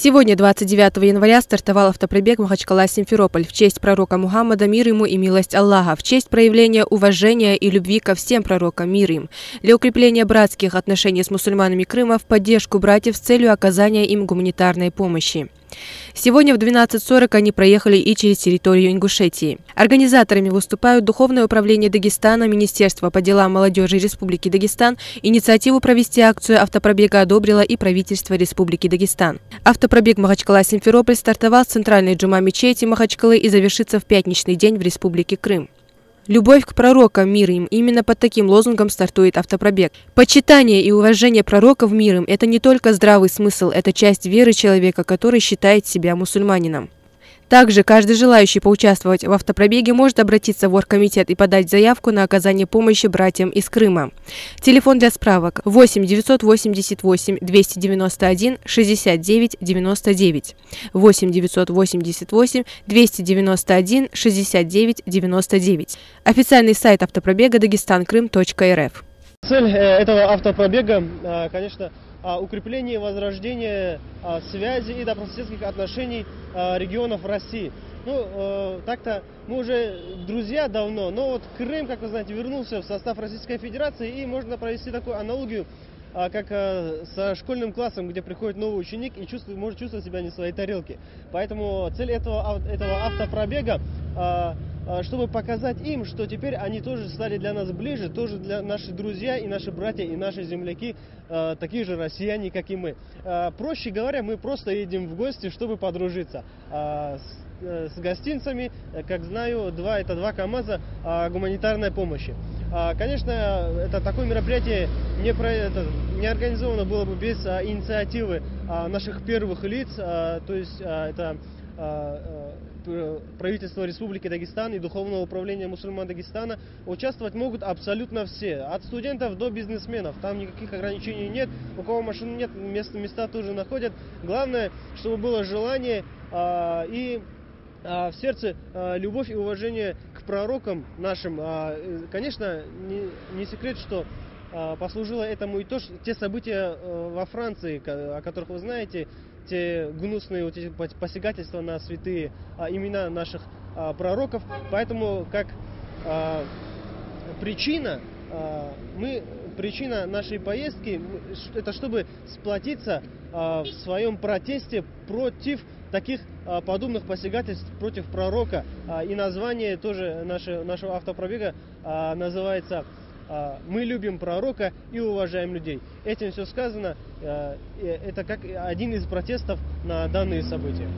Сегодня, 29 января, стартовал автопробег Махачкала-Симферополь в честь пророка Мухаммада, мир ему и милость Аллаха, в честь проявления уважения и любви ко всем пророкам, мир им, для укрепления братских отношений с мусульманами Крыма, в поддержку братьев с целью оказания им гуманитарной помощи. Сегодня в 12:40 они проехали и через территорию Ингушетии. Организаторами выступают Духовное управление Дагестана, Министерство по делам молодежи Республики Дагестан. Инициативу провести акцию автопробега одобрило и правительство Республики Дагестан. Автопробег Махачкала-Симферополь стартовал с центральной джума-мечети Махачкалы и завершится в пятничный день в Республике Крым. Любовь к пророкам, мир им. Именно под таким лозунгом стартует автопробег. Почитание и уважение пророков, мир им – это не только здравый смысл, это часть веры человека, который считает себя мусульманином. Также каждый желающий поучаствовать в автопробеге может обратиться в оргкомитет и подать заявку на оказание помощи братьям из Крыма. Телефон для справок 8 988 291 69 99 8 988 291 69 99. Официальный сайт автопробега dagestankrym.rf. Цель этого автопробега, конечно, укрепление и возрождение связи и добрососедских отношений регионов России. Так-то мы уже друзья давно, но вот Крым, как вы знаете, вернулся в состав Российской Федерации, и можно провести такую аналогию, как со школьным классом, где приходит новый ученик и может чувствовать себя не в своей тарелке. Поэтому цель этого автопробега, чтобы показать им, что теперь они тоже стали для нас ближе, тоже для наши друзья и наши братья и наши земляки, такие же россияне, как и мы. Проще говоря, мы просто едем в гости, чтобы подружиться. С гостинцами, как знаю, это два КАМАЗа гуманитарной помощи. Конечно, это такое мероприятие не организовано было бы без инициативы наших первых лиц, то есть это правительство Республики Дагестан и Духовного управления мусульман Дагестана. Участвовать могут абсолютно все, от студентов до бизнесменов. Там никаких ограничений нет, у кого машин нет, места тоже находят. Главное, чтобы было желание и в сердце любовь и уважение к пророкам нашим. Конечно, не секрет, что послужило этому и те события во Франции, о которых вы знаете, те гнусные вот эти посягательства на святые имена наших пророков. Поэтому как причина нашей поездки – это чтобы сплотиться в своем протесте против таких подобных посягательств против пророка. И название тоже нашего автопробега называется «Мы любим пророка и уважаем людей». Этим все сказано. Это как один из протестов на данные события.